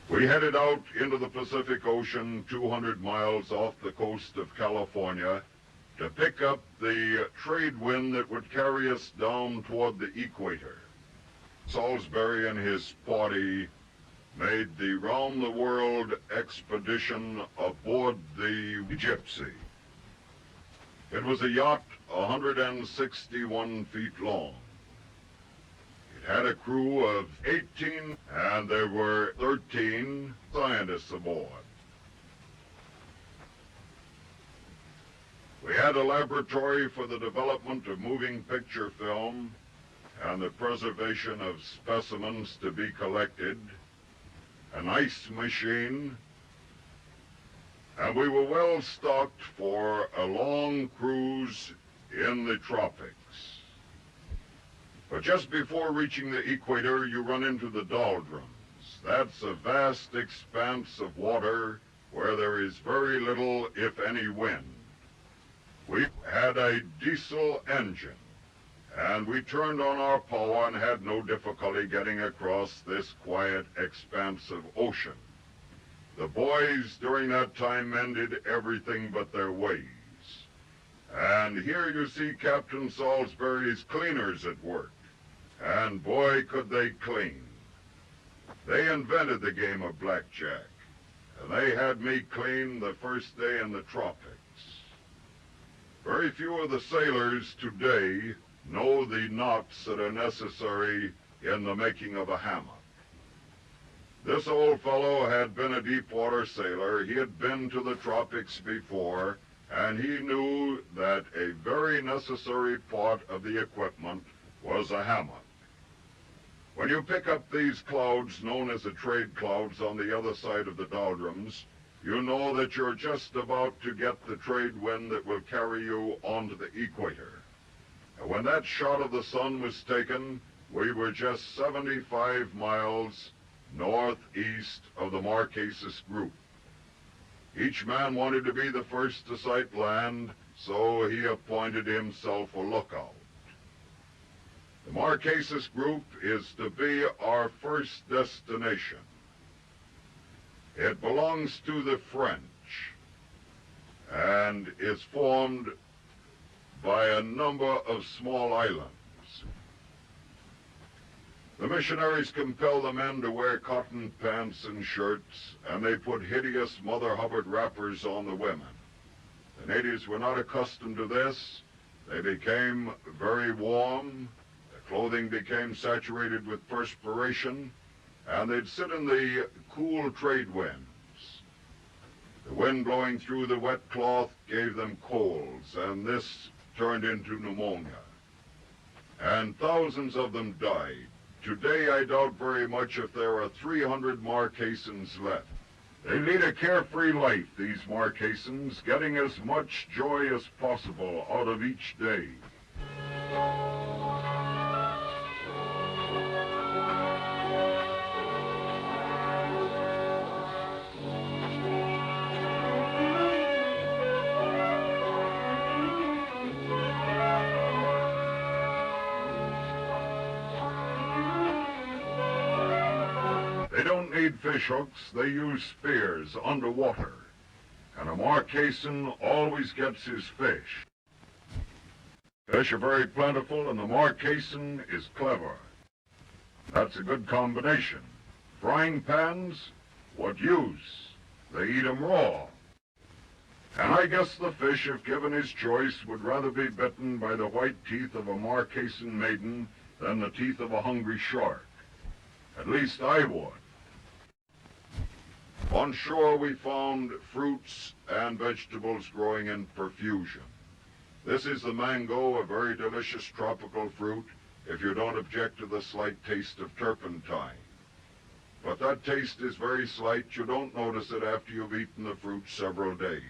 We headed out into the Pacific Ocean 200 miles off the coast of California to pick up the trade wind that would carry us down toward the equator. Salisbury and his party made the round-the-world expedition aboard the Gypsy. It was a yacht 161 feet long. It had a crew of 18, and there were 13 scientists aboard. We had a laboratory for the development of moving picture film and the preservation of specimens to be collected, an ice machine, and we were well stocked for a long cruise in the tropics. But just before reaching the equator, you run into the doldrums. That's a vast expanse of water where there is very little, if any, wind. We had a diesel engine, and we turned on our power and had no difficulty getting across this quiet expanse of ocean. The boys during that time mended everything but their ways. And here you see Captain Salisbury's cleaners at work. And boy, could they clean. They invented the game of blackjack, and they had me clean the first day in the tropics. Very few of the sailors today know the knots that are necessary in the making of a hammock. This old fellow had been a deep-water sailor. He had been to the tropics before, and he knew that a very necessary part of the equipment was a hammock. When you pick up these clouds, known as the trade clouds, on the other side of the doldrums, you know that you're just about to get the trade wind that will carry you onto the equator. And when that shot of the sun was taken, we were just 75 miles northeast of the Marquesas group. Each man wanted to be the first to sight land, so he appointed himself a lookout. The Marquesas group is to be our first destination. It belongs to the French and is formed by a number of small islands. The missionaries compelled the men to wear cotton pants and shirts, and they put hideous Mother Hubbard wrappers on the women. The natives were not accustomed to this. They became very warm. Clothing became saturated with perspiration, and they'd sit in the cool trade winds. The wind blowing through the wet cloth gave them colds, and this turned into pneumonia. And thousands of them died. Today, I doubt very much if there are 300 Marquesans left. They lead a carefree life, these Marquesans, getting as much joy as possible out of each day. They don't need fish hooks, they use spears underwater. And a Marquesan always gets his fish. Fish are very plentiful, and the Marquesan is clever. That's a good combination. Frying pans, what use? They eat 'em raw. And I guess the fish, if given his choice, would rather be bitten by the white teeth of a Marquesan maiden than the teeth of a hungry shark. At least I would. On shore we found fruits and vegetables growing in profusion. This is the mango, a very delicious tropical fruit, if you don't object to the slight taste of turpentine. But that taste is very slight. You don't notice it after you've eaten the fruit several days.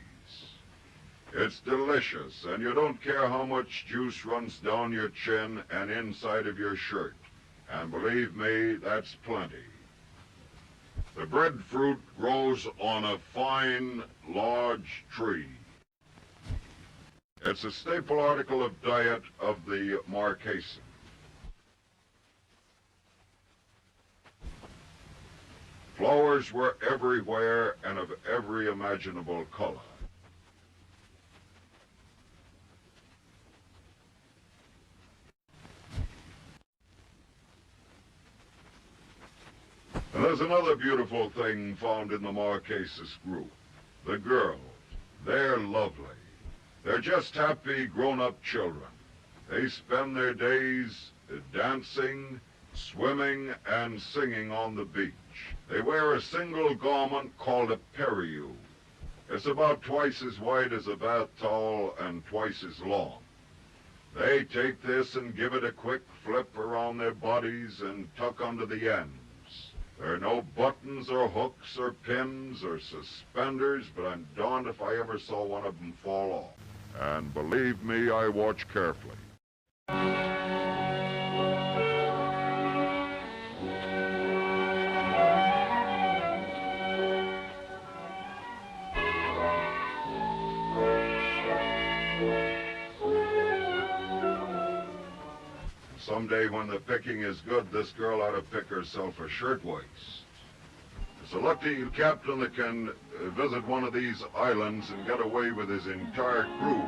It's delicious, and you don't care how much juice runs down your chin and inside of your shirt. And believe me, that's plenty. The breadfruit grows on a fine, large tree. It's a staple article of diet of the Marquesan. Flowers were everywhere and of every imaginable color. And there's another beautiful thing found in the Marquesas group. The girls. They're lovely. They're just happy grown-up children. They spend their days dancing, swimming, and singing on the beach. They wear a single garment called a periu. It's about twice as wide as a bath towel and twice as long. They take this and give it a quick flip around their bodies and tuck under the ends. There are no buttons or hooks or pins or suspenders, but I'm darned if I ever saw one of them fall off. And believe me, I watch carefully. Someday when the picking is good, this girl ought to pick herself a shirtwaist. It's a lucky captain that can visit one of these islands and get away with his entire crew,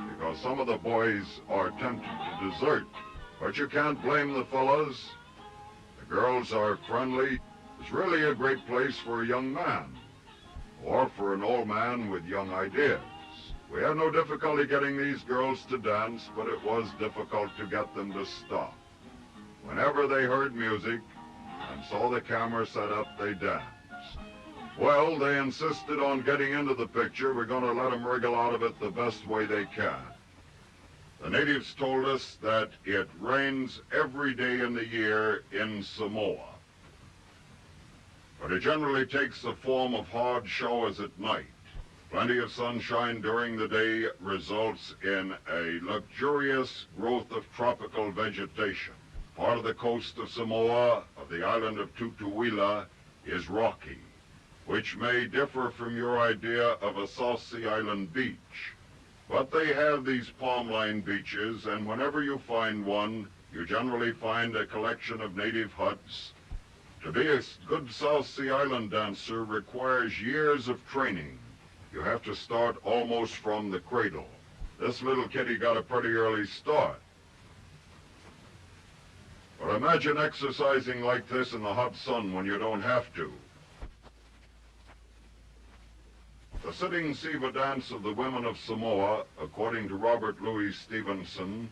because some of the boys are tempted to desert. But you can't blame the fellas. The girls are friendly. It's really a great place for a young man, or for an old man with young ideas. We had no difficulty getting these girls to dance, but it was difficult to get them to stop. Whenever they heard music and saw the camera set up, they danced. Well, they insisted on getting into the picture. We're going to let them wriggle out of it the best way they can. The natives told us that it rains every day in the year in Samoa, but it generally takes the form of hard showers at night. Plenty of sunshine during the day results in a luxurious growth of tropical vegetation. Part of the coast of Samoa, of the island of Tutuila, is rocky, which may differ from your idea of a South Sea Island beach. But they have these palm-lined beaches, and whenever you find one, you generally find a collection of native huts. To be a good South Sea Island dancer requires years of training. You have to start almost from the cradle. This little kitty got a pretty early start. But imagine exercising like this in the hot sun when you don't have to. The sitting Siva dance of the women of Samoa, according to Robert Louis Stevenson,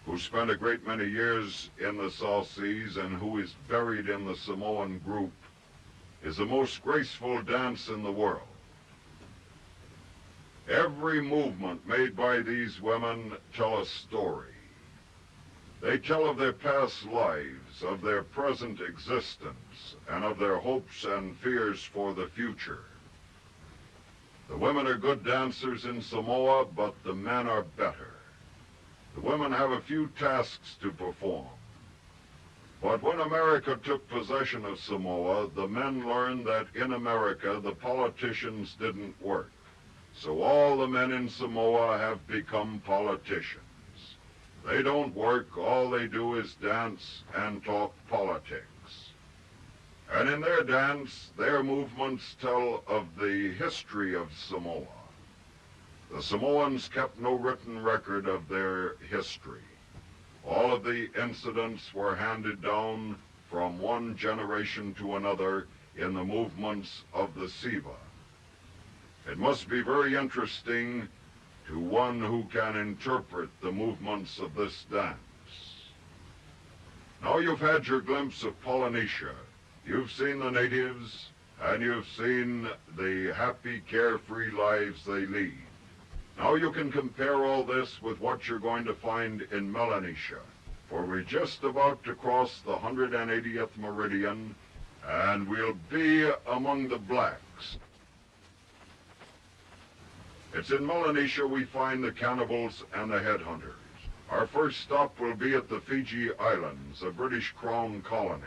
who spent a great many years in the South Seas and who is buried in the Samoan group, is the most graceful dance in the world. Every movement made by these women tell a story. They tell of their past lives, of their present existence, and of their hopes and fears for the future. The women are good dancers in Samoa, but the men are better. The women have a few tasks to perform. But when America took possession of Samoa, the men learned that in America the politicians didn't work. So all the men in Samoa have become politicians. They don't work, all they do is dance and talk politics. And in their dance, their movements tell of the history of Samoa. The Samoans kept no written record of their history. All of the incidents were handed down from one generation to another in the movements of the Siva. It must be very interesting to one who can interpret the movements of this dance. Now you've had your glimpse of Polynesia. You've seen the natives, and you've seen the happy, carefree lives they lead. Now you can compare all this with what you're going to find in Melanesia, for we're just about to cross the 180th meridian, and we'll be among the blacks. It's in Melanesia we find the cannibals and the headhunters. Our first stop will be at the Fiji Islands, a British Crown colony.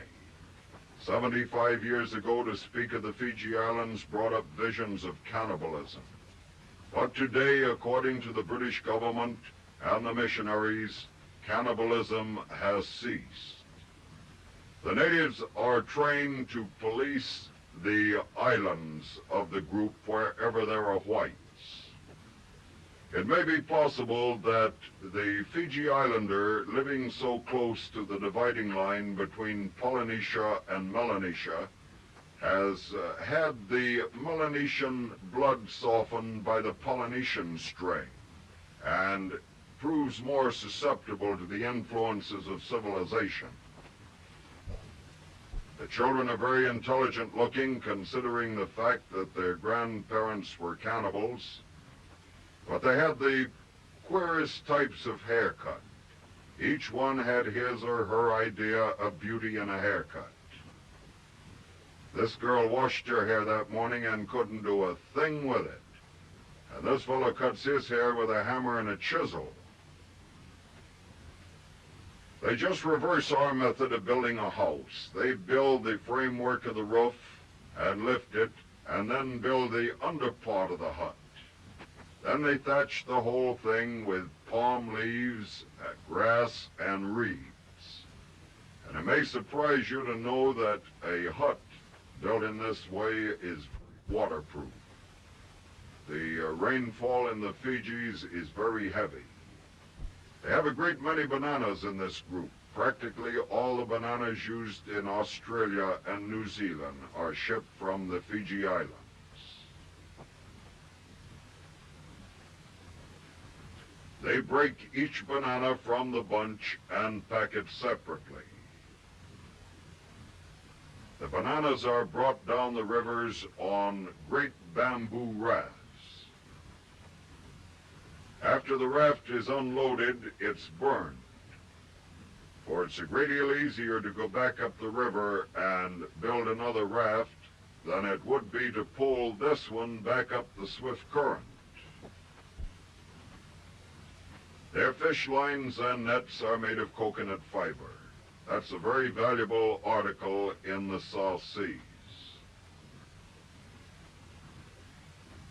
75 years ago, to speak of the Fiji Islands brought up visions of cannibalism. But today, according to the British government and the missionaries, cannibalism has ceased. The natives are trained to police the islands of the group wherever there are whites. It may be possible that the Fiji Islander, living so close to the dividing line between Polynesia and Melanesia, has had the Melanesian blood softened by the Polynesian strain and proves more susceptible to the influences of civilization. The children are very intelligent looking, considering the fact that their grandparents were cannibals, but they had the queerest types of haircut. Each one had his or her idea of beauty in a haircut. This girl washed her hair that morning and couldn't do a thing with it. And this fellow cuts his hair with a hammer and a chisel. They just reverse our method of building a house. They build the framework of the roof and lift it, and then build the underpart of the hut. Then they thatch the whole thing with palm leaves, grass, and reeds. And it may surprise you to know that a hut built in this way is waterproof. The rainfall in the Fijis is very heavy. They have a great many bananas in this group. Practically all the bananas used in Australia and New Zealand are shipped from the Fiji Islands. They break each banana from the bunch and pack it separately. The bananas are brought down the rivers on great bamboo rafts. After the raft is unloaded, it's burned, for it's a great deal easier to go back up the river and build another raft than it would be to pull this one back up the swift current. Their fish lines and nets are made of coconut fiber. That's a very valuable article in the South Seas.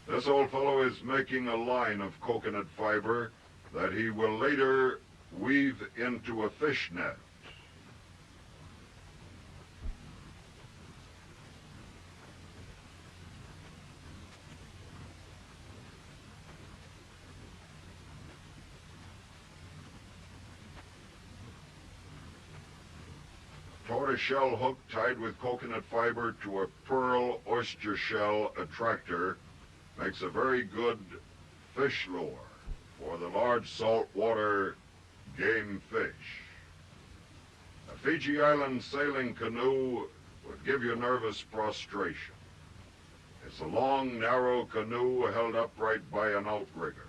This old fellow is making a line of coconut fiber that he will later weave into a fish net. Tortoiseshell hook tied with coconut fiber to a pearl oyster shell attractor makes a very good fish lure for the large saltwater game fish. A Fiji Island sailing canoe would give you nervous prostration. It's a long, narrow canoe held upright by an outrigger.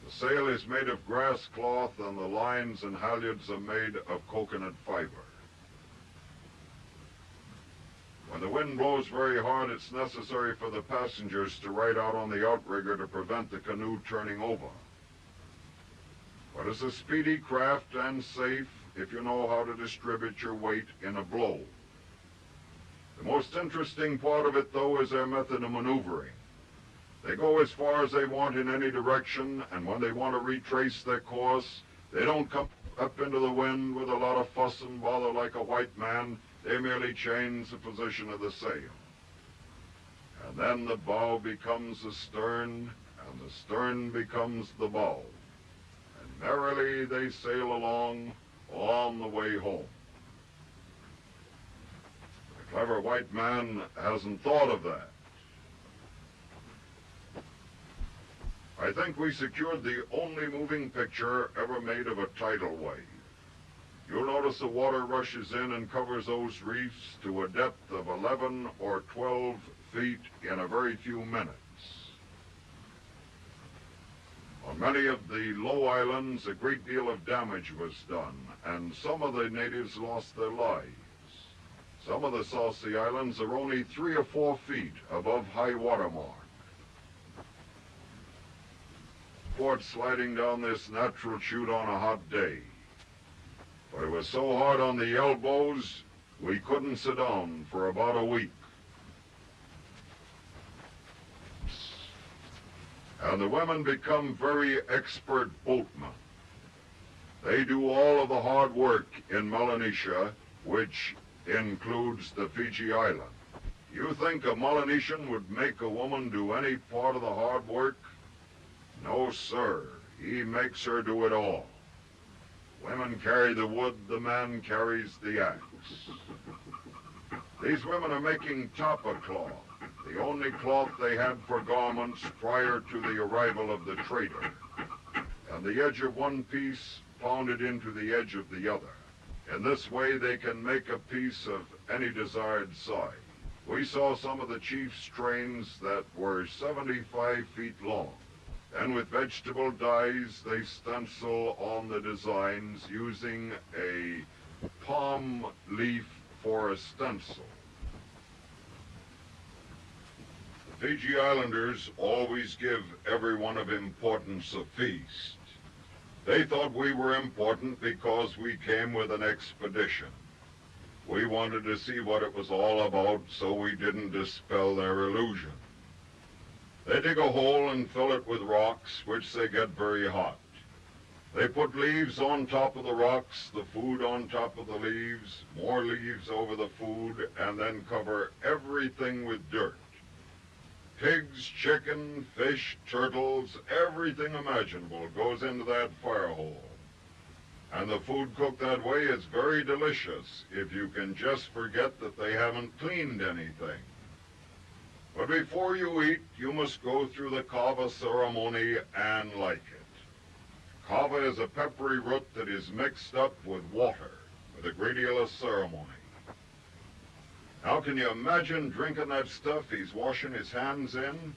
The sail is made of grass cloth, and the lines and halyards are made of coconut fiber. When the wind blows very hard, it's necessary for the passengers to ride out on the outrigger to prevent the canoe turning over. But it's a speedy craft and safe if you know how to distribute your weight in a blow. The most interesting part of it, though, is their method of maneuvering. They go as far as they want in any direction, and when they want to retrace their course, they don't come up into the wind with a lot of fuss and bother like a white man. They merely change the position of the sail. And then the bow becomes the stern, and the stern becomes the bow. And merrily they sail along on the way home. The clever white man hasn't thought of that. I think we secured the only moving picture ever made of a tidal wave. You'll notice the water rushes in and covers those reefs to a depth of 11 or 12 feet in a very few minutes. On many of the low islands, a great deal of damage was done, and some of the natives lost their lives. Some of the South Sea Islands are only 3 or 4 feet above high water mark. Port sliding down this natural chute on a hot day. But it was so hard on the elbows, we couldn't sit down for about a week. And the women become very expert boatmen. They do all of the hard work in Melanesia, which includes the Fiji Island. You think a Melanesian would make a woman do any part of the hard work? No, sir. He makes her do it all. Women carry the wood, the man carries the axe. These women are making tapa cloth, the only cloth they had for garments prior to the arrival of the trader, and the edge of one piece pounded into the edge of the other. In this way, they can make a piece of any desired size. We saw some of the chief's trains that were 75 feet long. Then with vegetable dyes, they stencil on the designs using a palm leaf for a stencil. The Fiji Islanders always give everyone of importance a feast. They thought we were important because we came with an expedition. We wanted to see what it was all about, so we didn't dispel their illusion. They dig a hole and fill it with rocks, which they get very hot. They put leaves on top of the rocks, the food on top of the leaves, more leaves over the food, and then cover everything with dirt. Pigs, chicken, fish, turtles, everything imaginable goes into that fire hole. And the food cooked that way is very delicious if you can just forget that they haven't cleaned anything. But before you eat, you must go through the kava ceremony and like it. Kava is a peppery root that is mixed up with water with a great deal of ceremony. Now, can you imagine drinking that stuff he's washing his hands in?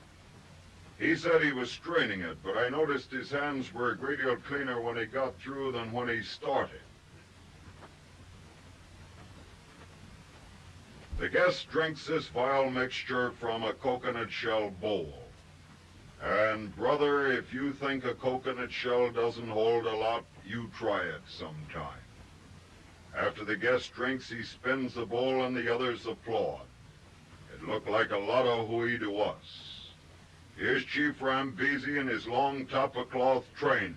He said he was straining it, but I noticed his hands were a great deal cleaner when he got through than when he started. The guest drinks this vile mixture from a coconut shell bowl. And brother, if you think a coconut shell doesn't hold a lot, you try it sometime. After the guest drinks, he spins the bowl and the others applaud. It looked like a lot of hooey to us. Here's Chief Rambezi in his long tapa cloth train.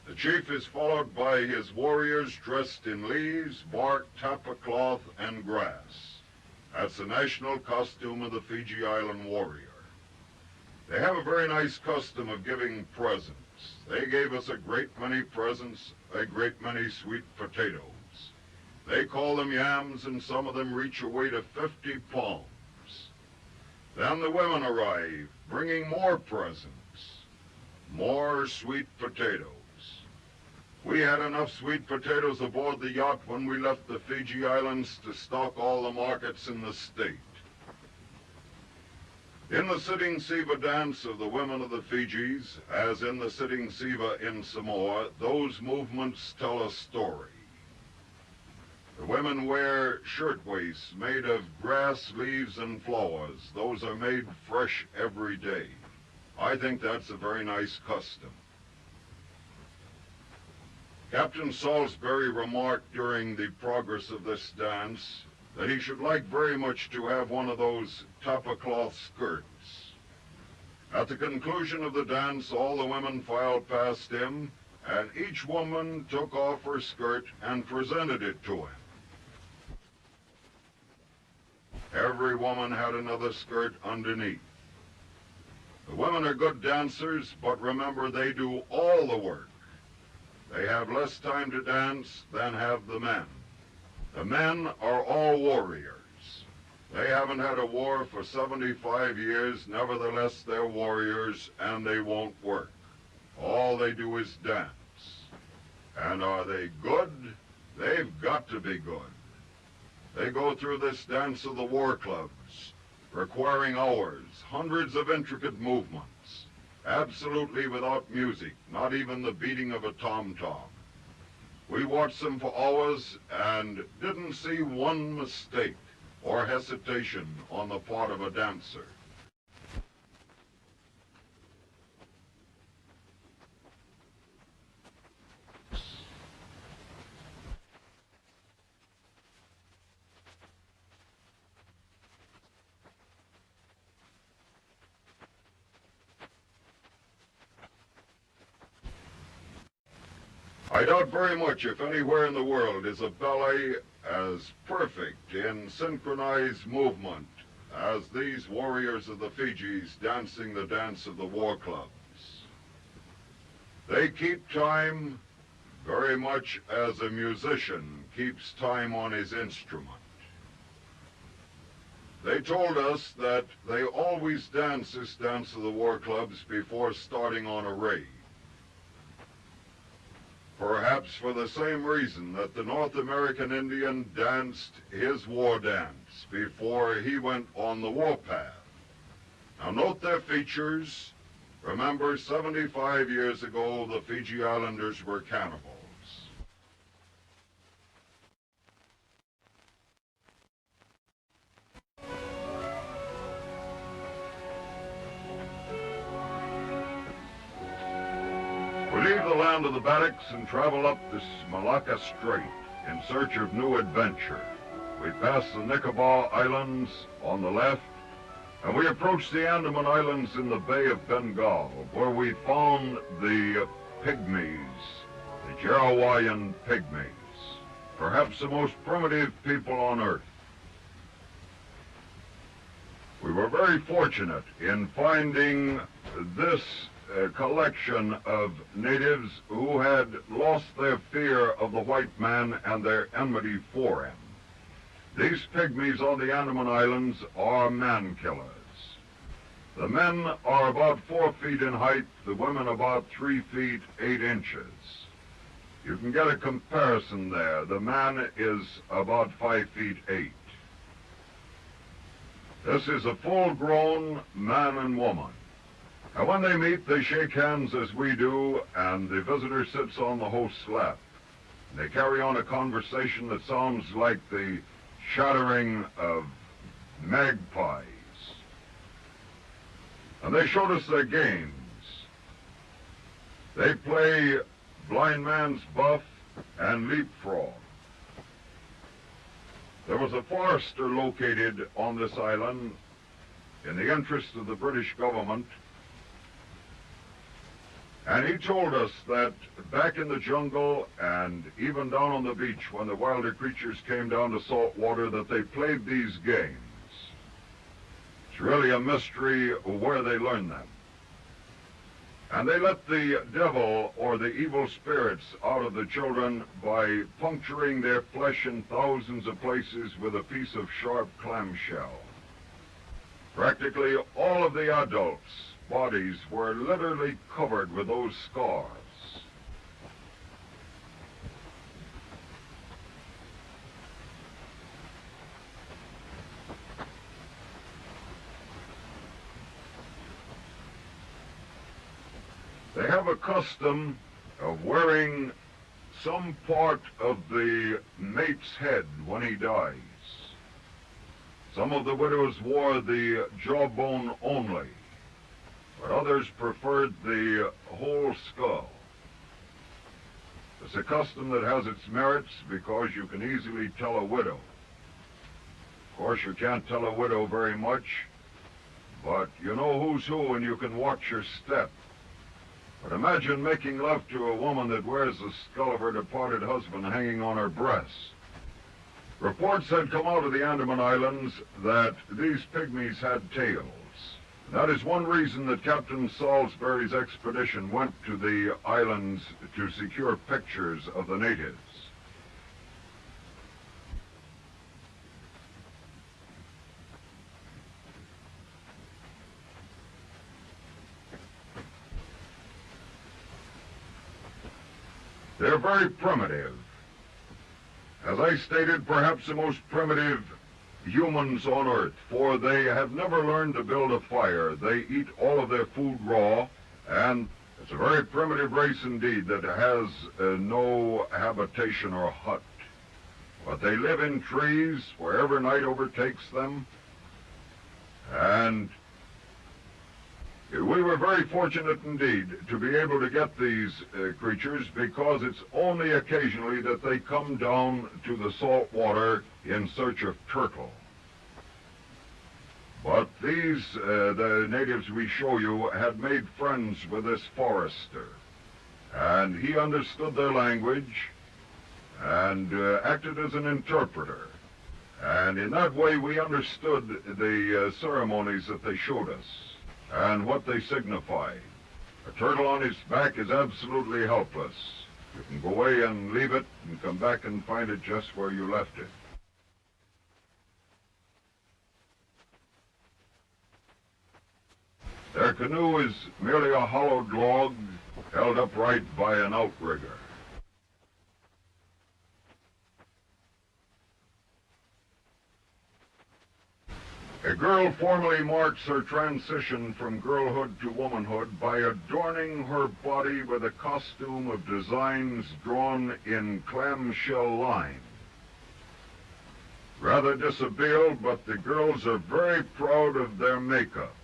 The chief is followed by his warriors dressed in leaves, bark, tapa cloth, and grass. That's the national costume of the Fiji Island warrior. They have a very nice custom of giving presents. They gave us a great many presents, a great many sweet potatoes. They call them yams, and some of them reach a weight of 50 pounds. Then the women arrive, bringing more presents, more sweet potatoes. We had enough sweet potatoes aboard the yacht when we left the Fiji Islands to stock all the markets in the state. In the sitting Siva dance of the women of the Fijis, as in the sitting Siva in Samoa, those movements tell a story. The women wear shirtwaists made of grass, leaves, and flowers. Those are made fresh every day. I think that's a very nice custom. Captain Salisbury remarked during the progress of this dance that he should like very much to have one of those tapa cloth skirts. At the conclusion of the dance, all the women filed past him, and each woman took off her skirt and presented it to him. Every woman had another skirt underneath. The women are good dancers, but remember, they do all the work. They have less time to dance than have the men. The men are all warriors. They haven't had a war for 75 years. Nevertheless, they're warriors, and they won't work. All they do is dance. And are they good? They've got to be good. They go through this dance of the war clubs, requiring hours, hundreds of intricate movements, absolutely without music, not even the beating of a tom-tom. We watched them for hours and didn't see one mistake or hesitation on the part of a dancer. I doubt very much if anywhere in the world is a ballet as perfect in synchronized movement as these warriors of the Fijis dancing the dance of the war clubs. They keep time very much as a musician keeps time on his instrument. They told us that they always dance this dance of the war clubs before starting on a raid. Perhaps for the same reason that the North American Indian danced his war dance before he went on the warpath. Now note their features. Remember, 75 years ago, the Fiji Islanders were cannibals. We leave the land of the Batiks and travel up this Malacca Strait in search of new adventure. We pass the Nicobar Islands on the left, and we approach the Andaman Islands in the Bay of Bengal, where we found the pygmies, the Jarawayan pygmies, perhaps the most primitive people on Earth. We were very fortunate in finding this collection of natives who had lost their fear of the white man and their enmity for him. These pygmies on the Andaman Islands are man-killers. The men are about 4 feet in height, the women about 3 feet 8 inches. You can get a comparison there. The man is about 5 feet 8. This is a full-grown man and woman. And when they meet, they shake hands as we do, and the visitor sits on the host's lap. They carry on a conversation that sounds like the chattering of magpies. And they showed us their games. They play blind man's buff and leapfrog. There was a forester located on this island in the interest of the British government, and he told us that back in the jungle and even down on the beach when the wilder creatures came down to salt water that they played these games. It's really a mystery where they learned them. And they let the devil or the evil spirits out of the children by puncturing their flesh in thousands of places with a piece of sharp clamshell. Practically all of the adults' bodies were literally covered with those scars. They have a custom of wearing some part of the mate's head when he dies. Some of the widows wore the jawbone only, but others preferred the whole skull. It's a custom that has its merits because you can easily tell a widow. Of course, you can't tell a widow very much, but you know who's who and you can watch your step. But imagine making love to a woman that wears the skull of her departed husband hanging on her breast. Reports had come out of the Andaman Islands that these pygmies had tails. That is one reason that Captain Salisbury's expedition went to the islands to secure pictures of the natives. They're very primitive. As I stated, perhaps the most primitive humans on Earth, for they have never learned to build a fire. They eat all of their food raw, and it's a very primitive race indeed that has no habitation or hut. But they live in trees wherever night overtakes them, and we were very fortunate indeed to be able to get these creatures, because it's only occasionally that they come down to the salt water in search of turtle. But these, the natives we show you, had made friends with this forester, and he understood their language and acted as an interpreter. And in that way we understood the ceremonies that they showed us and what they signify. A turtle on its back is absolutely helpless. You can go away and leave it and come back and find it just where you left it. Their canoe is merely a hollowed log held upright by an outrigger. A girl formally marks her transition from girlhood to womanhood by adorning her body with a costume of designs drawn in clamshell line. Rather dishabilled, but the girls are very proud of their makeup.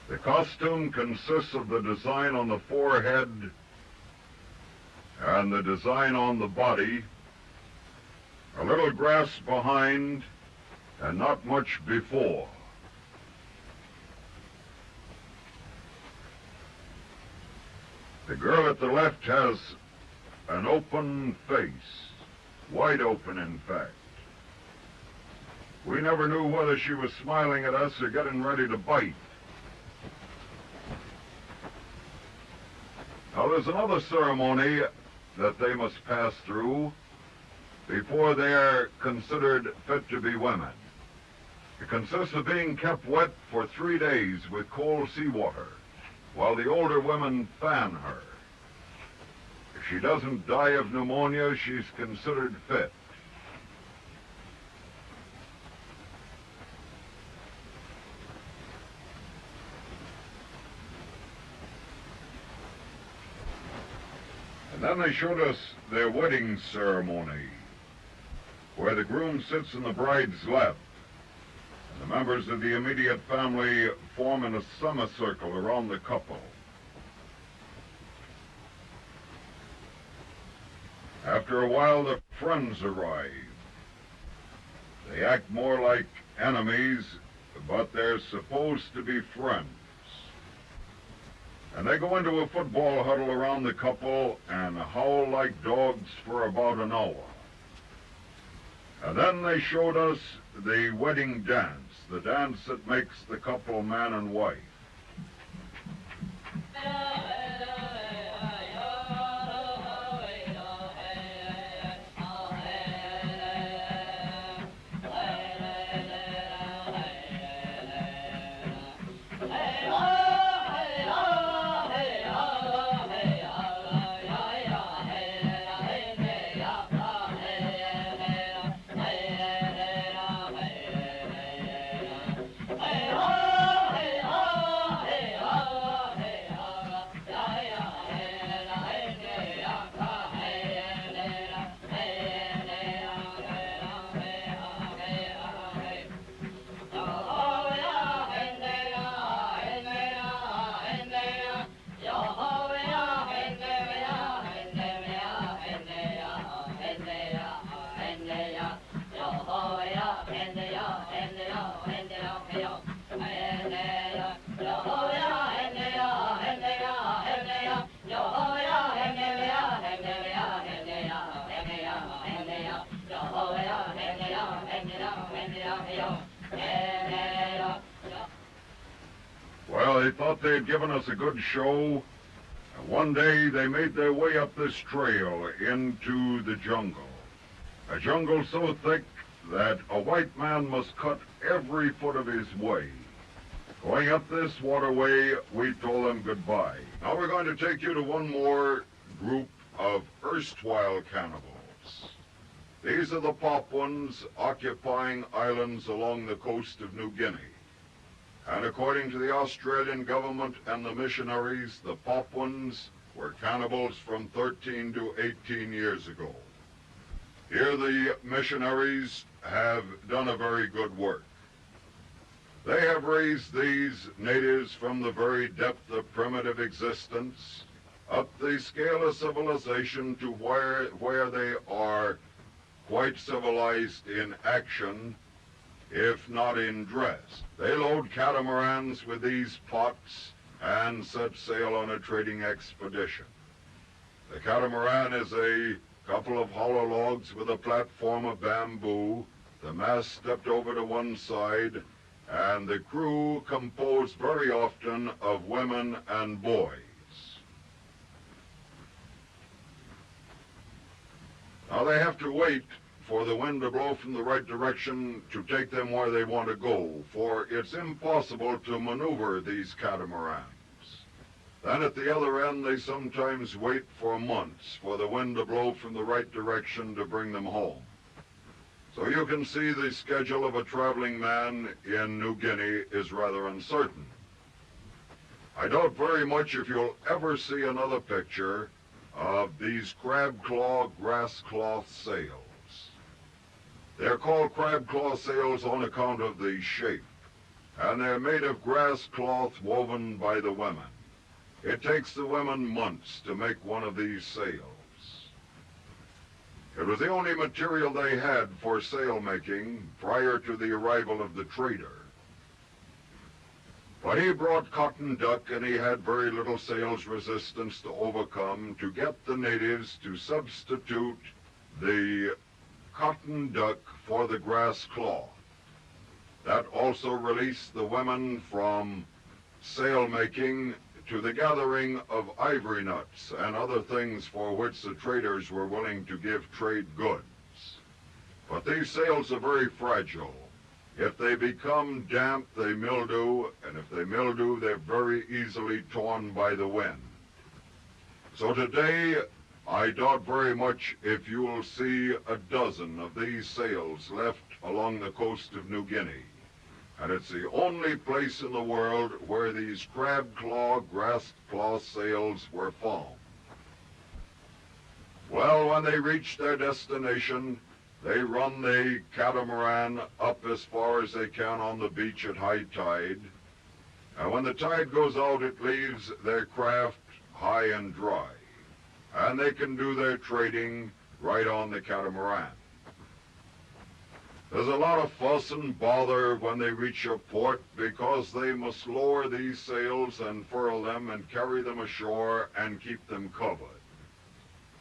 The costume consists of the design on the forehead and the design on the body, a little grass behind, and not much before. The girl at the left has an open face, wide open in fact. We never knew whether she was smiling at us or getting ready to bite. Now there's another ceremony that they must pass through before they are considered fit to be women. It consists of being kept wet for 3 days with cold seawater, while the older women fan her. If she doesn't die of pneumonia, she's considered fit. And then they showed us their wedding ceremony, where the groom sits in the bride's lap, and the members of the immediate family form in a semicircle around the couple. After a while, the friends arrive. They act more like enemies, but they're supposed to be friends. And they go into a football huddle around the couple and howl like dogs for about an hour. And then they showed us the wedding dance, the dance that makes the couple man and wife. Well, they thought they had given us a good show. And one day they made their way up this trail into the jungle. A jungle so thick that a white man must cut every foot of his way. Going up this waterway, we told them goodbye. Now we're going to take you to one more group of erstwhile cannibals. These are the Papuans occupying islands along the coast of New Guinea. And according to the Australian government and the missionaries, the Papuans were cannibals from 13 to 18 years ago. Here the missionaries have done a very good work. They have raised these natives from the very depth of primitive existence up the scale of civilization to where they are quite civilized in action, if not in dress. They load catamarans with these pots and set sail on a trading expedition. The catamaran is a couple of hollow logs with a platform of bamboo, the mast stepped over to one side, and the crew composed very often of women and boys. Now they have to wait for the wind to blow from the right direction to take them where they want to go, for it's impossible to maneuver these catamarans. Then at the other end, they sometimes wait for months for the wind to blow from the right direction to bring them home. So you can see the schedule of a traveling man in New Guinea is rather uncertain. I doubt very much if you'll ever see another picture of these crab claw grass cloth sails. They're called crab claw sails on account of the shape, and they're made of grass cloth woven by the women. It takes the women months to make one of these sails. It was the only material they had for sail making prior to the arrival of the trader. But he brought cotton duck, and he had very little sales resistance to overcome to get the natives to substitute the cotton duck for the grass cloth. That also released the women from sail making to the gathering of ivory nuts and other things for which the traders were willing to give trade goods. But these sails are very fragile. If they become damp, they mildew, and if they mildew, they're very easily torn by the wind. So today, I doubt very much if you will see a dozen of these sails left along the coast of New Guinea. And it's the only place in the world where these crab claw, grass cloth sails were found. Well, when they reach their destination, they run the catamaran up as far as they can on the beach at high tide. And when the tide goes out, it leaves their craft high and dry. And they can do their trading right on the catamaran. There's a lot of fuss and bother when they reach a port because they must lower these sails and furl them and carry them ashore and keep them covered.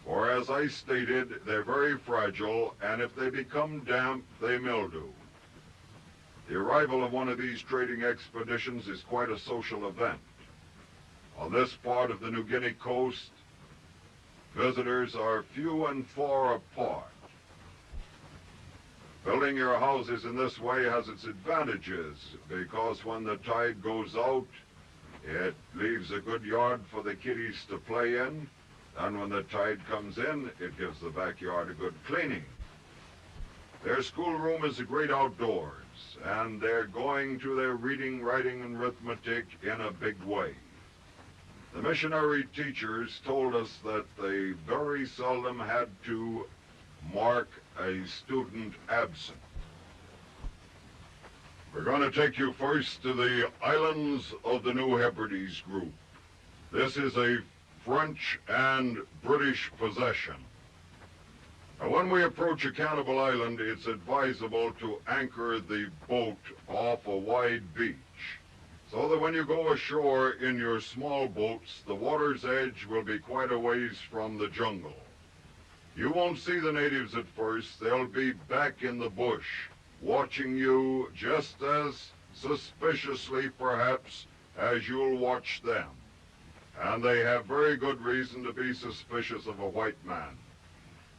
For as I stated, they're very fragile, and if they become damp, they mildew. The arrival of one of these trading expeditions is quite a social event. On this part of the New Guinea coast, visitors are few and far apart. Building your houses in this way has its advantages because when the tide goes out, it leaves a good yard for the kiddies to play in, and when the tide comes in, it gives the backyard a good cleaning. Their schoolroom is a great outdoors, and they're going to their reading, writing, and arithmetic in a big way. The missionary teachers told us that they very seldom had to mark a student absent. We're going to take you first to the islands of the New Hebrides group. This is a French and British possession. Now, when we approach a cannibal island, it's advisable to anchor the boat off a wide beach, so that when you go ashore in your small boats, the water's edge will be quite a ways from the jungle. You won't see the natives at first. They'll be back in the bush, watching you just as suspiciously, perhaps, as you'll watch them. And they have very good reason to be suspicious of a white man.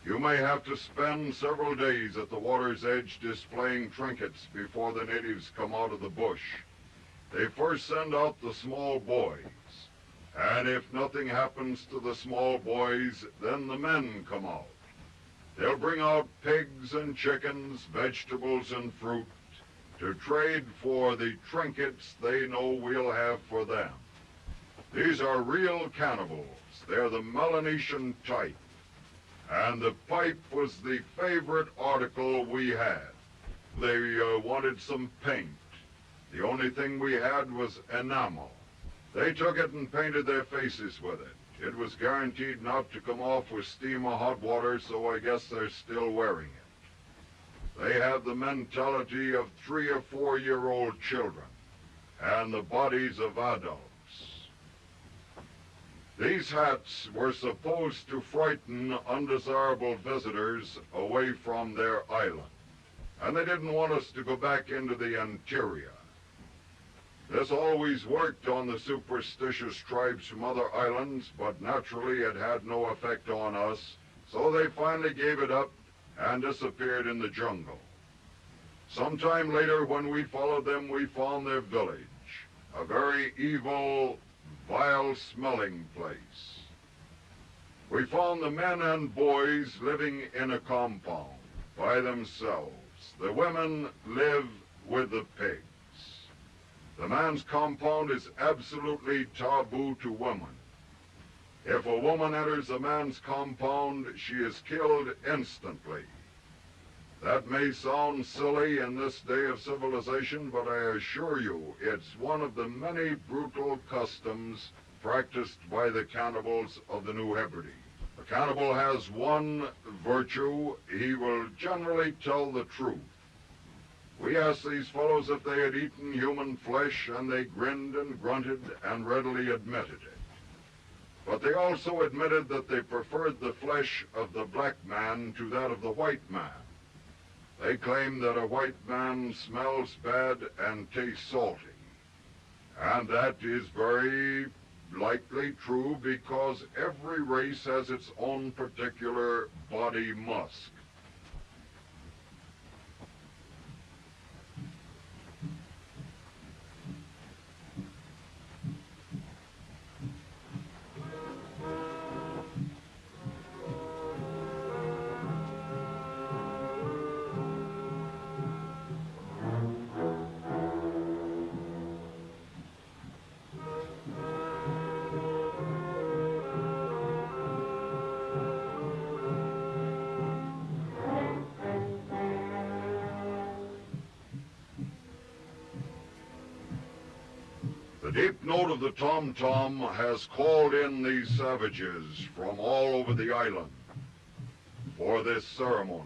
You may have to spend several days at the water's edge displaying trinkets before the natives come out of the bush. They first send out the small boys. And if nothing happens to the small boys, then the men come out. They'll bring out pigs and chickens, vegetables and fruit, to trade for the trinkets they know we'll have for them. These are real cannibals. They're the Melanesian type. And the pipe was the favorite article we had. They wanted some paint. The only thing we had was enamel. They took it and painted their faces with it. It was guaranteed not to come off with steam or hot water, so I guess they're still wearing it. They have the mentality of 3 or 4-year-old children and the bodies of adults. These hats were supposed to frighten undesirable visitors away from their island, and they didn't want us to go back into the interior. This always worked on the superstitious tribes from other islands, but naturally it had no effect on us, so they finally gave it up and disappeared in the jungle. Sometime later, when we followed them, we found their village, a very evil, vile-smelling place. We found the men and boys living in a compound by themselves. The women live with the pigs. The man's compound is absolutely taboo to women. If a woman enters a man's compound, she is killed instantly. That may sound silly in this day of civilization, but I assure you it's one of the many brutal customs practiced by the cannibals of the New Hebrides. The cannibal has one virtue: he will generally tell the truth. We asked these fellows if they had eaten human flesh, and they grinned and grunted and readily admitted it. But they also admitted that they preferred the flesh of the black man to that of the white man. They claim that a white man smells bad and tastes salty. And that is very likely true, because every race has its own particular body musk. The deep note of the tom-tom has called in these savages from all over the island for this ceremony.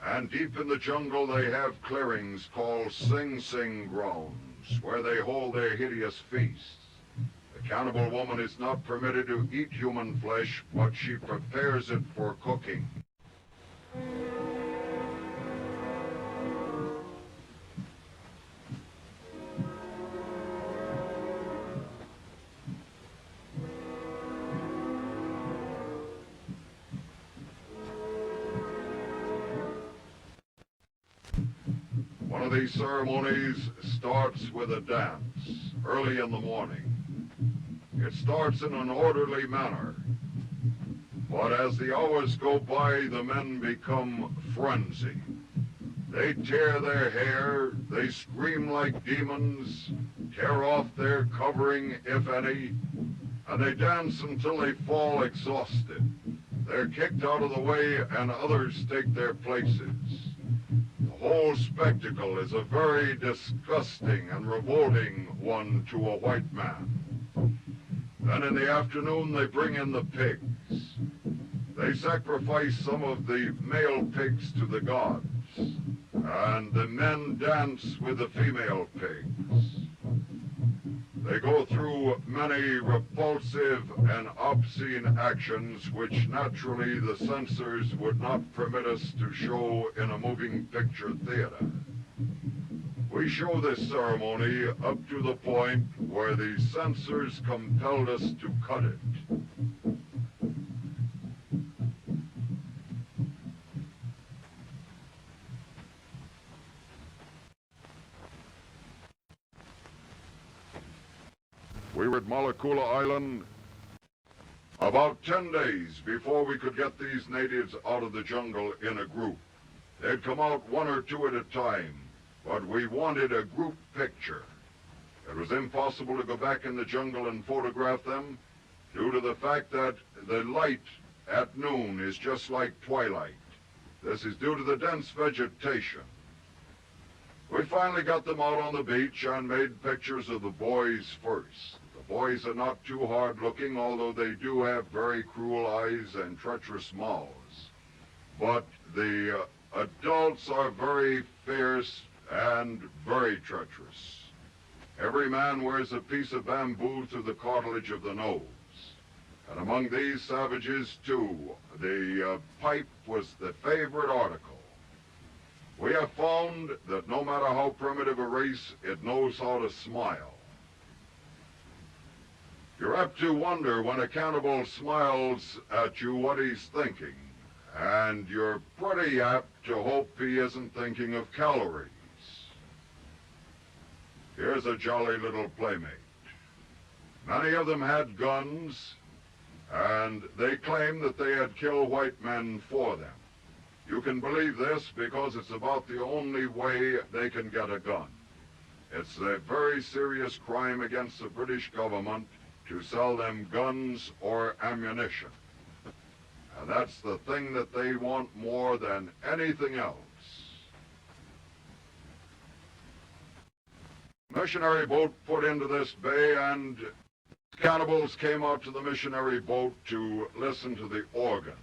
And deep in the jungle they have clearings called Sing Sing grounds, where they hold their hideous feasts. The cannibal woman is not permitted to eat human flesh, but she prepares it for cooking. One of these ceremonies starts with a dance early in the morning. It starts in an orderly manner, but as the hours go by, the men become frenzied. They tear their hair, they scream like demons, tear off their covering, if any, and they dance until they fall exhausted. They're kicked out of the way, and others take their places. The whole spectacle is a very disgusting and revolting one to a white man. Then in the afternoon they bring in the pigs. They sacrifice some of the male pigs to the gods, and the men dance with the female pigs. They go through many repulsive and obscene actions which naturally the censors would not permit us to show in a moving picture theater. We show this ceremony up to the point where the censors compelled us to cut it. We were at Malakula Island about 10 days before we could get these natives out of the jungle in a group. They'd come out one or two at a time, but we wanted a group picture. It was impossible to go back in the jungle and photograph them due to the fact that the light at noon is just like twilight. This is due to the dense vegetation. We finally got them out on the beach and made pictures of the boys first. The boys are not too hard-looking, although they do have very cruel eyes and treacherous mouths. But the adults are very fierce and very treacherous. Every man wears a piece of bamboo through the cartilage of the nose. And among these savages, too, the pipe was the favorite article. We have found that no matter how primitive a race, it knows how to smile. You're apt to wonder when a cannibal smiles at you what he's thinking, and you're pretty apt to hope he isn't thinking of calories. Here's a jolly little playmate. Many of them had guns, and they claimed that they had killed white men for them. You can believe this because it's about the only way they can get a gun. It's a very serious crime against the British government to sell them guns or ammunition. And that's the thing that they want more than anything else. Missionary boat put into this bay, and cannibals came out to the missionary boat to listen to the organ.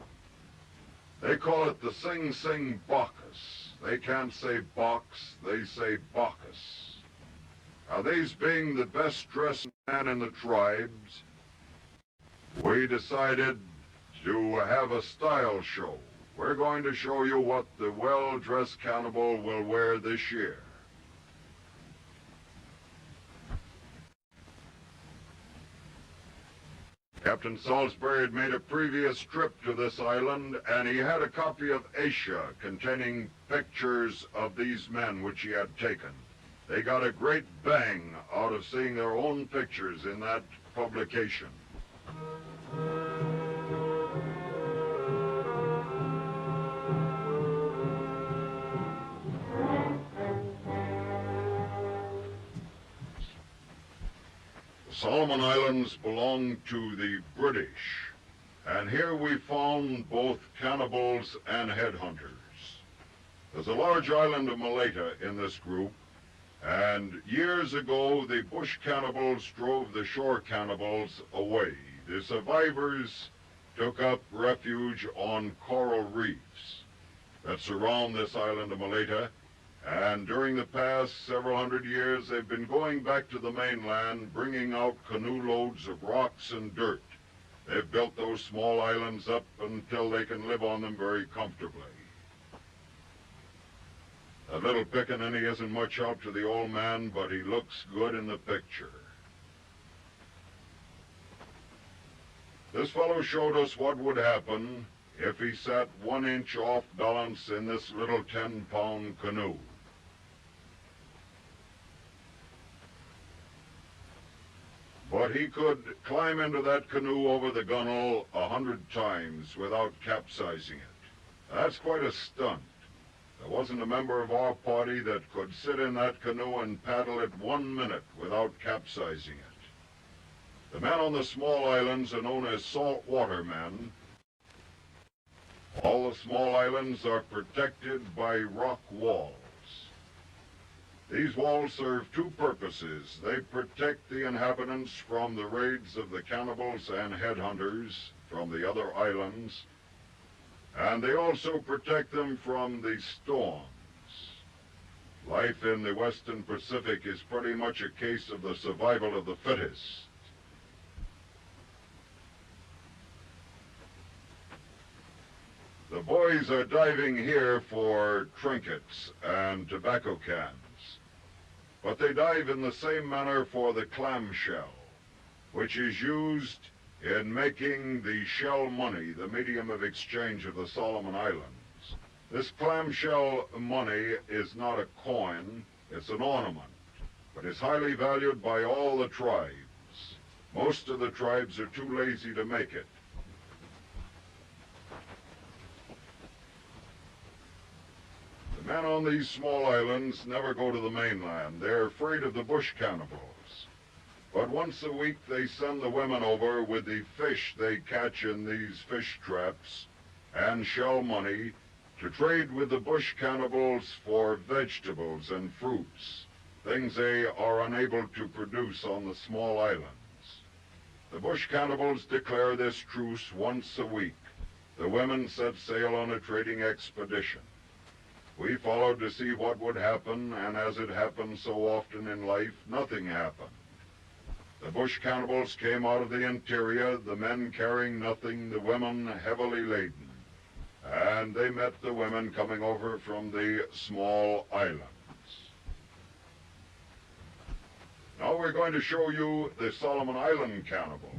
They call it the Sing Sing Bacchus. They can't say box, they say Bacchus. Now, these being the best dressed man in the tribes, we decided to have a style show. We're going to show you what the well-dressed cannibal will wear this year. Captain Salisbury had made a previous trip to this island, and he had a copy of Asia containing pictures of these men which he had taken. They got a great bang out of seeing their own pictures in that publication. Solomon Islands belong to the British, and here we found both cannibals and headhunters. There's a large island of Maleta in this group, and years ago the bush cannibals drove the shore cannibals away. The survivors took up refuge on coral reefs that surround this island of Maleta. And during the past several hundred years, they've been going back to the mainland, bringing out canoe loads of rocks and dirt. They've built those small islands up until they can live on them very comfortably. That little pickaninny isn't much help to the old man, but he looks good in the picture. This fellow showed us what would happen if he sat 1 inch off balance in this little 10-pound canoe. But he could climb into that canoe over the gunwale 100 times without capsizing it. That's quite a stunt. There wasn't a member of our party that could sit in that canoe and paddle it 1 minute without capsizing it. The men on the small islands are known as saltwater men. All the small islands are protected by rock walls. These walls serve two purposes. They protect the inhabitants from the raids of the cannibals and headhunters from the other islands, and they also protect them from the storms. Life in the Western Pacific is pretty much a case of the survival of the fittest. The boys are diving here for trinkets and tobacco cans, but they dive in the same manner for the clamshell, which is used in making the shell money, the medium of exchange of the Solomon Islands. This clamshell money is not a coin, it's an ornament, but is highly valued by all the tribes. Most of the tribes are too lazy to make it. The men on these small islands never go to the mainland. They're afraid of the bush cannibals. But once a week they send the women over with the fish they catch in these fish traps and shell money to trade with the bush cannibals for vegetables and fruits, things they are unable to produce on the small islands. The bush cannibals declare this truce once a week. The women set sail on a trading expedition. We followed to see what would happen, and as it happens so often in life, nothing happened. The bush cannibals came out of the interior, the men carrying nothing, the women heavily laden. And they met the women coming over from the small islands. Now we're going to show you the Solomon Island cannibals.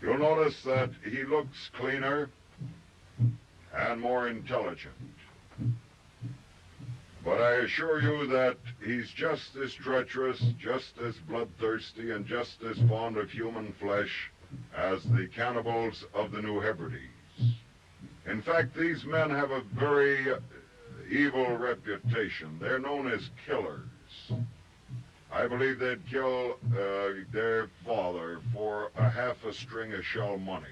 You'll notice that he looks cleaner and more intelligent. But I assure you that he's just as treacherous, just as bloodthirsty, and just as fond of human flesh as the cannibals of the New Hebrides. In fact, these men have a very evil reputation. They're known as killers. I believe they'd kill their father for half a string of shell money.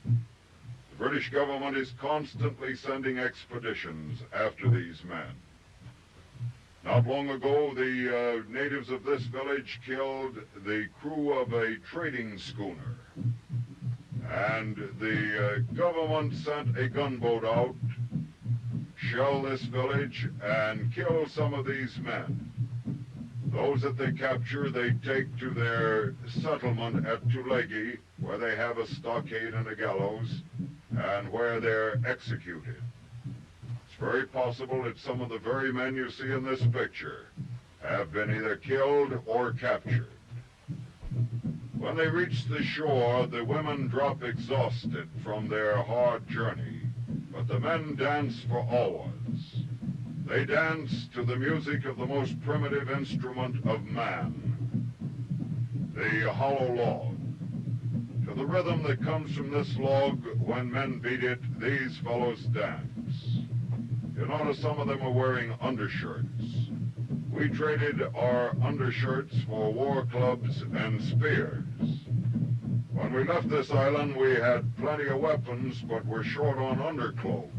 The British government is constantly sending expeditions after these men. Not long ago, the natives of this village killed the crew of a trading schooner. And the government sent a gunboat out, shell this village, and kill some of these men. Those that they capture, they take to their settlement at Tulagi, where they have a stockade and a gallows, and where they're executed. It's very possible that some of the very men you see in this picture have been either killed or captured. When they reach the shore, the women drop exhausted from their hard journey, but the men dance for hours. They dance to the music of the most primitive instrument of man, the hollow log. To the rhythm that comes from this log, when men beat it, these fellows dance. You notice some of them are wearing undershirts. We traded our undershirts for war clubs and spears. When we left this island, we had plenty of weapons, but were short on underclothes.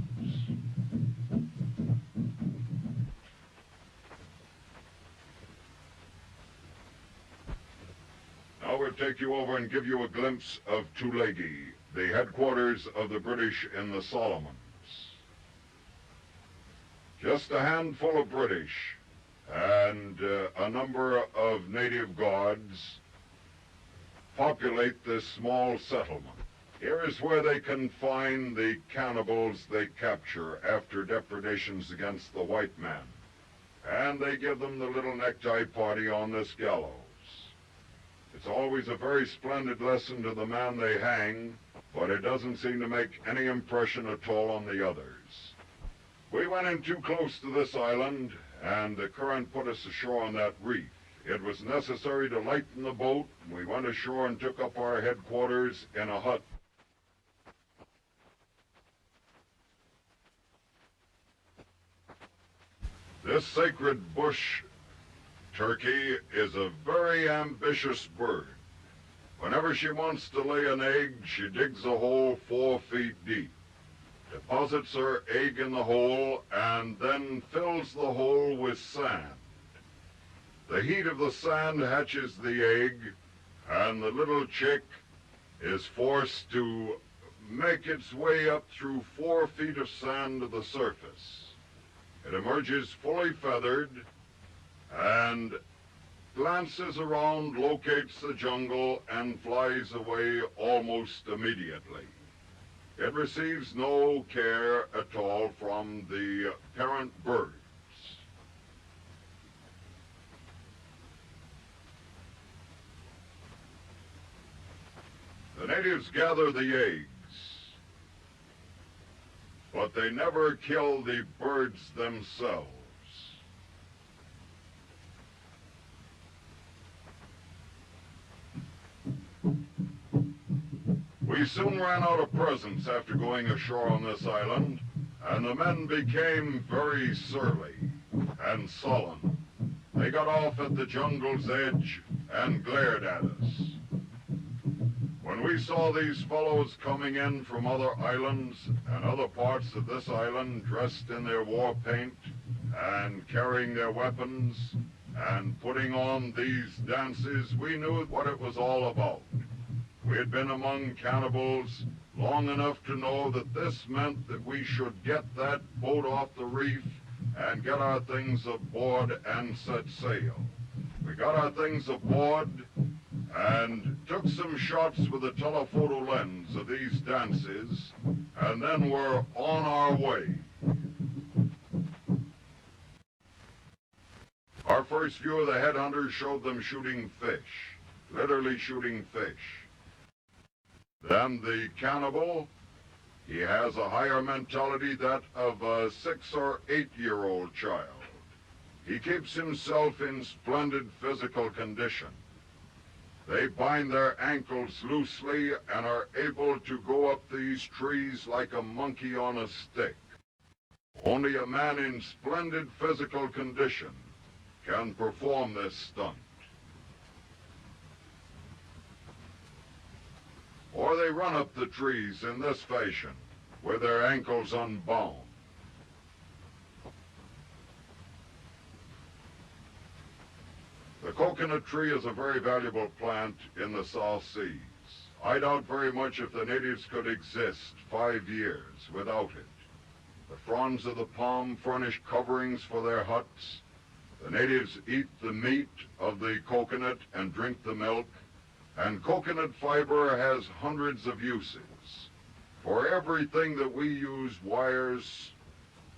Now we'll take you over and give you a glimpse of Tulagi, the headquarters of the British in the Solomons. Just a handful of British and a number of native guards populate this small settlement. Here is where they confine the cannibals they capture after depredations against the white man. And they give them the little necktie party on this gallows. It's always a very splendid lesson to the man they hang, but it doesn't seem to make any impression at all on the others. We went in too close to this island, and the current put us ashore on that reef. It was necessary to lighten the boat. We went ashore and took up our headquarters in a hut. This sacred bush turkey is a very ambitious bird. Whenever she wants to lay an egg, she digs a hole 4 feet deep, deposits her egg in the hole, and then fills the hole with sand. The heat of the sand hatches the egg, and the little chick is forced to make its way up through 4 feet of sand to the surface. It emerges fully feathered and glances around, locates the jungle, and flies away almost immediately. It receives no care at all from the parent birds. The natives gather the eggs, but they never kill the birds themselves. We soon ran out of presents after going ashore on this island, and the men became very surly and sullen. They got off at the jungle's edge and glared at us. When we saw these fellows coming in from other islands and other parts of this island dressed in their war paint and carrying their weapons and putting on these dances, we knew what it was all about. We had been among cannibals long enough to know that this meant that we should get that boat off the reef and get our things aboard and set sail. We got our things aboard and took some shots with a telephoto lens of these dances, and then we're on our way. Our first view of the headhunters showed them shooting fish, literally shooting fish. Then the cannibal, he has a higher mentality, that of a 6 or 8-year-old child. He keeps himself in splendid physical condition. They bind their ankles loosely and are able to go up these trees like a monkey on a stick. Only a man in splendid physical condition can perform this stunt. Or they run up the trees in this fashion, with their ankles unbound. The coconut tree is a very valuable plant in the South Seas. I doubt very much if the natives could exist 5 years without it. The fronds of the palm furnish coverings for their huts. The natives eat the meat of the coconut and drink the milk. And coconut fiber has hundreds of uses. For everything that we use, wires,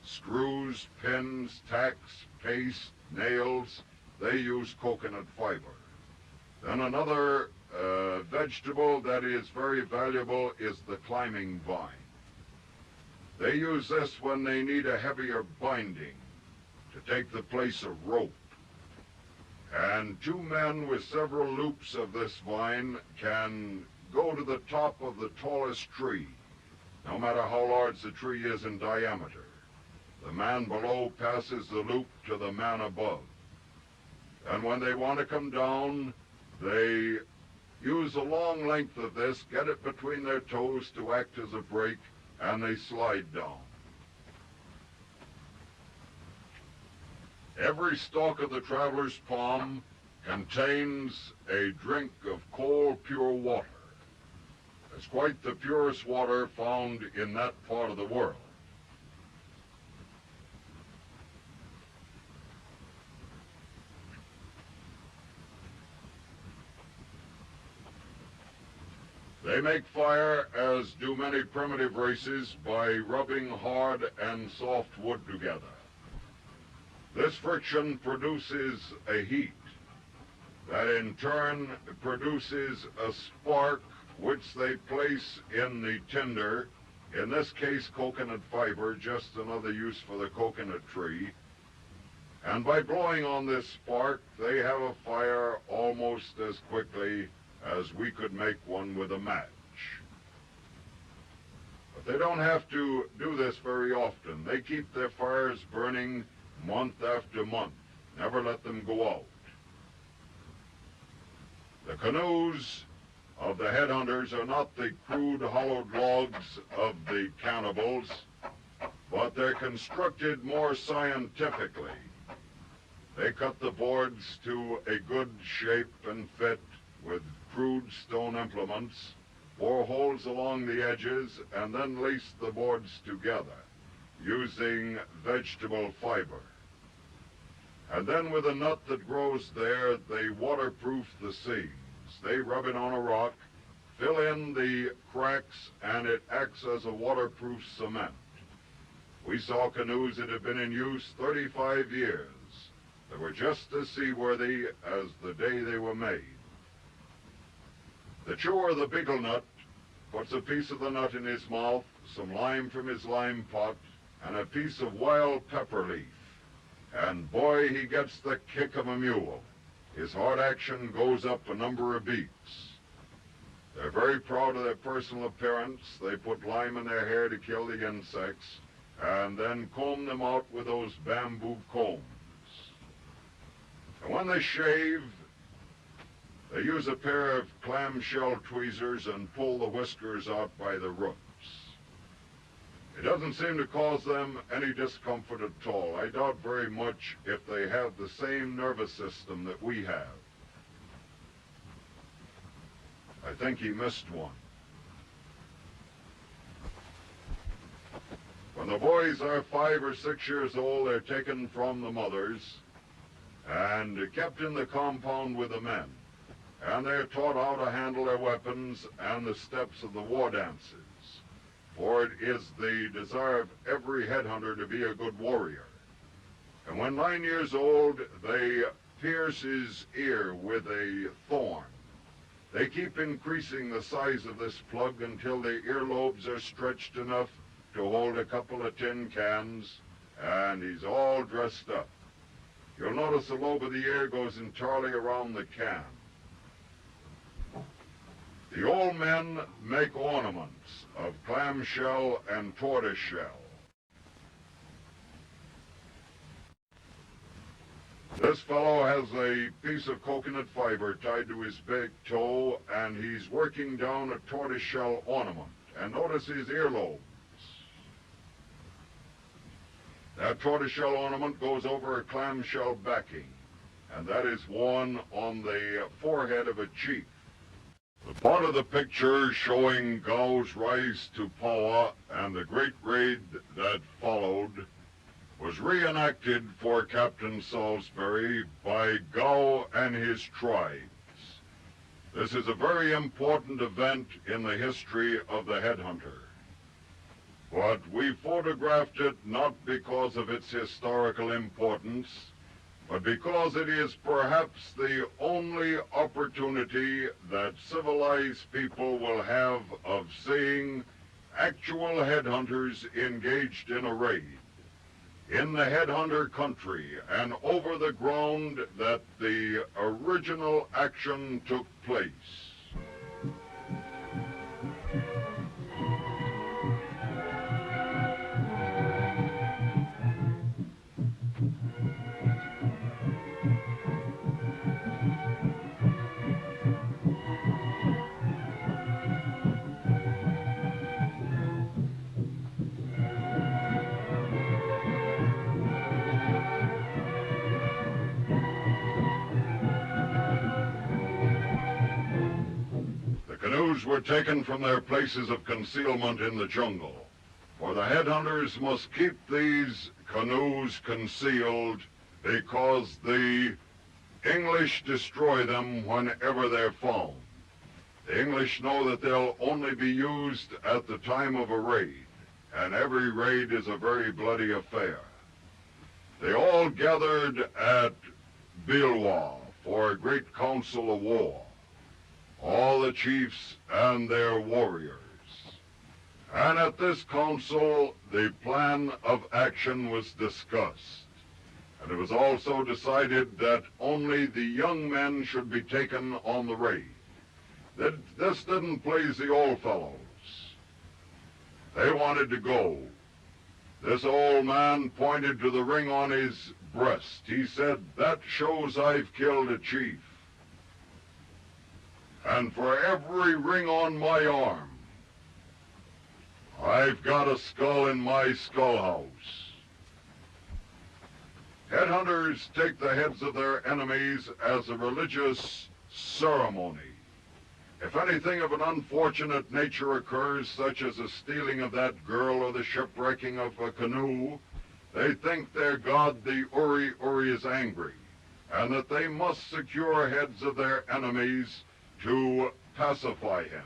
screws, pins, tacks, paste, nails, they use coconut fiber. Then another vegetable that is very valuable is the climbing vine. They use this when they need a heavier binding to take the place of rope. And 2 men with several loops of this vine can go to the top of the tallest tree, no matter how large the tree is in diameter. The man below passes the loop to the man above. And when they want to come down, they use a long length of this, get it between their toes to act as a brake, and they slide down. Every stalk of the traveler's palm contains a drink of cold, pure water. It's quite the purest water found in that part of the world. They make fire, as do many primitive races, by rubbing hard and soft wood together. This friction produces a heat that in turn produces a spark which they place in the tinder, in this case coconut fiber, just another use for the coconut tree. And by blowing on this spark, they have a fire almost as quickly as we could make one with a match. But they don't have to do this very often. They keep their fires burning month after month, never let them go out. The canoes of the headhunters are not the crude hollowed logs of the cannibals, but they're constructed more scientifically. They cut the boards to a good shape and fit with crude stone implements, bore holes along the edges, and then lace the boards together using vegetable fiber. And then with a nut that grows there, they waterproof the seams. They rub it on a rock, fill in the cracks, and it acts as a waterproof cement. We saw canoes that had been in use 35 years. They were just as seaworthy as the day they were made. The chewer of the betel nut puts a piece of the nut in his mouth, some lime from his lime pot, and a piece of wild pepper leaf. And boy, he gets the kick of a mule. His heart action goes up a number of beats. They're very proud of their personal appearance. They put lime in their hair to kill the insects, and then comb them out with those bamboo combs. And when they shave, they use a pair of clamshell tweezers and pull the whiskers out by the roots. It doesn't seem to cause them any discomfort at all. I doubt very much if they have the same nervous system that we have. I think he missed one. When the boys are 5 or 6 years old, they're taken from the mothers and kept in the compound with the men. And they're taught how to handle their weapons and the steps of the war dances. For it is the desire of every headhunter to be a good warrior. And when 9 years old, they pierce his ear with a thorn. They keep increasing the size of this plug until the earlobes are stretched enough to hold a couple of tin cans, and he's all dressed up. You'll notice the lobe of the ear goes entirely around the can. The old men make ornaments of clamshell and tortoiseshell. This fellow has a piece of coconut fiber tied to his big toe, and he's working down a tortoiseshell ornament. And notice his earlobes. That tortoiseshell ornament goes over a clamshell backing, and that is worn on the forehead of a chief. The part of the picture showing Gow's rise to power and the great raid that followed was reenacted for Captain Salisbury by Gow and his tribes. This is a very important event in the history of the headhunter. But we photographed it not because of its historical importance, but because it is perhaps the only opportunity that civilized people will have of seeing actual headhunters engaged in a raid in the headhunter country and over the ground that the original action took place. Canoes were taken from their places of concealment in the jungle, for the headhunters must keep these canoes concealed because the English destroy them whenever they're found. The English know that they'll only be used at the time of a raid, and every raid is a very bloody affair. They all gathered at Bilwa for a great council of war, all the chiefs and their warriors. And at this council, the plan of action was discussed. And it was also decided that only the young men should be taken on the raid. This didn't please the old fellows. They wanted to go. This old man pointed to the ring on his breast. He said, "That shows I've killed a chief. And for every ring on my arm, I've got a skull in my skull house." Headhunters take the heads of their enemies as a religious ceremony. If anything of an unfortunate nature occurs, such as a stealing of that girl or the shipwrecking of a canoe, they think their god, the Uri, is angry, and that they must secure heads of their enemies to pacify him.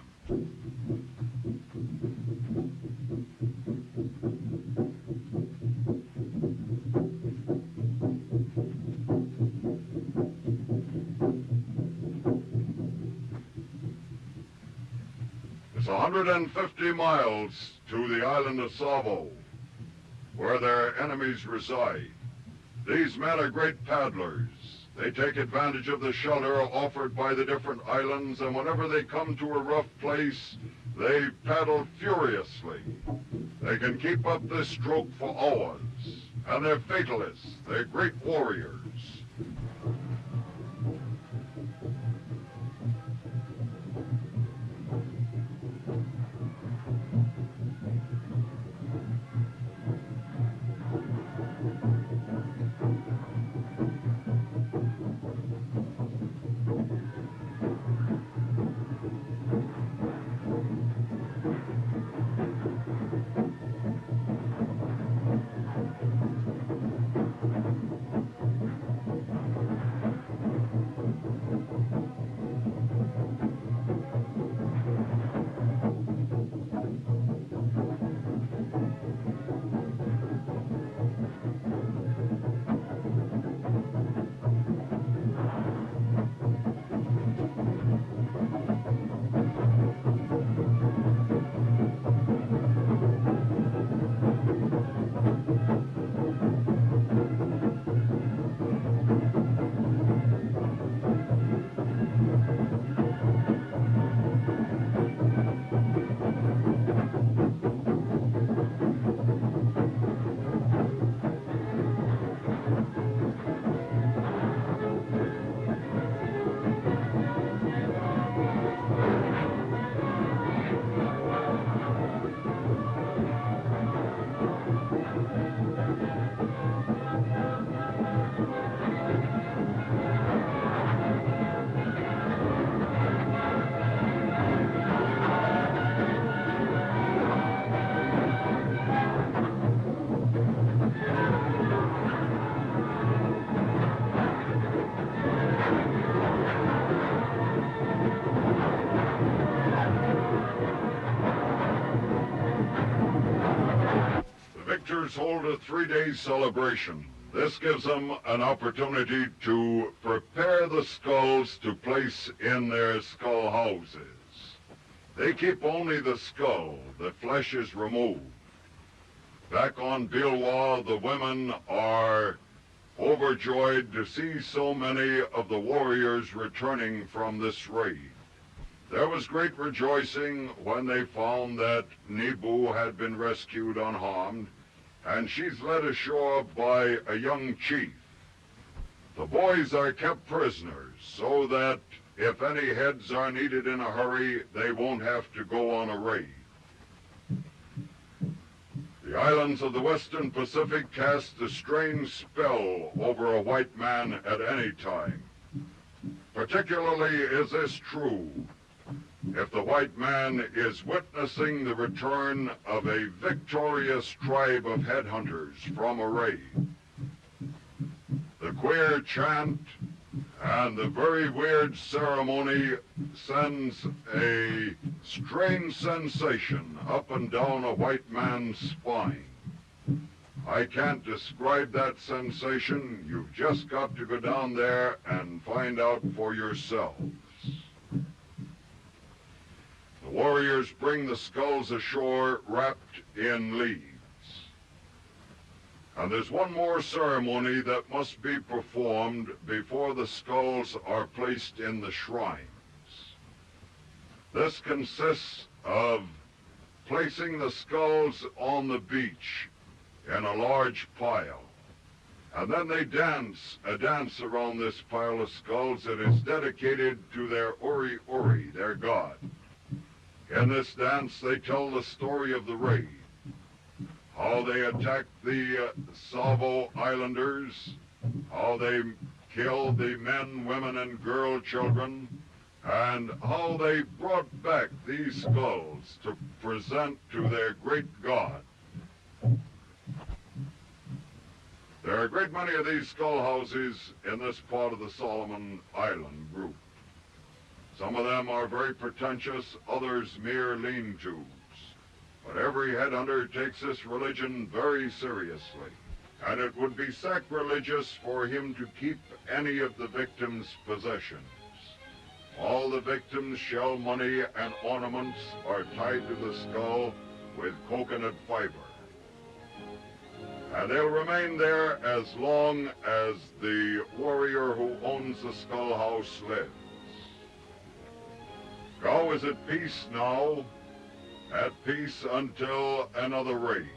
It's 150 miles to the island of Savo, where their enemies reside. These men are great paddlers. They take advantage of the shelter offered by the different islands, and whenever they come to a rough place, they paddle furiously. They can keep up this stroke for hours, and they're fatalists. They're great warriors. Victors hold a 3-day celebration. This gives them an opportunity to prepare the skulls to place in their skull houses. They keep only the skull. The flesh is removed. Back on Bilwa, the women are overjoyed to see so many of the warriors returning from this raid. There was great rejoicing when they found that Nebu had been rescued unharmed, and she's led ashore by a young chief. The boys are kept prisoners so that if any heads are needed in a hurry, they won't have to go on a raid. The islands of the Western Pacific cast a strange spell over a white man at any time. Particularly is this true if the white man is witnessing the return of a victorious tribe of headhunters from a raid. The queer chant and the very weird ceremony sends a strange sensation up and down a white man's spine. I can't describe that sensation. You've just got to go down there and find out for yourselves. The warriors bring the skulls ashore wrapped in leaves. And there's one more ceremony that must be performed before the skulls are placed in the shrines. This consists of placing the skulls on the beach in a large pile. And then they dance a dance around this pile of skulls that is dedicated to their Uri Uri, their god. In this dance, they tell the story of the raid, how they attacked the Savo Islanders, how they killed the men, women, and girl children, and how they brought back these skulls to present to their great god. There are a great many of these skull houses in this part of the Solomon Island group. Some of them are very pretentious, others mere lean-tos. But every headhunter takes this religion very seriously, and it would be sacrilegious for him to keep any of the victims' possessions. All the victims' shell money and ornaments are tied to the skull with coconut fiber. And they'll remain there as long as the warrior who owns the Skull House lives. Gow is at peace now, at peace until another raid.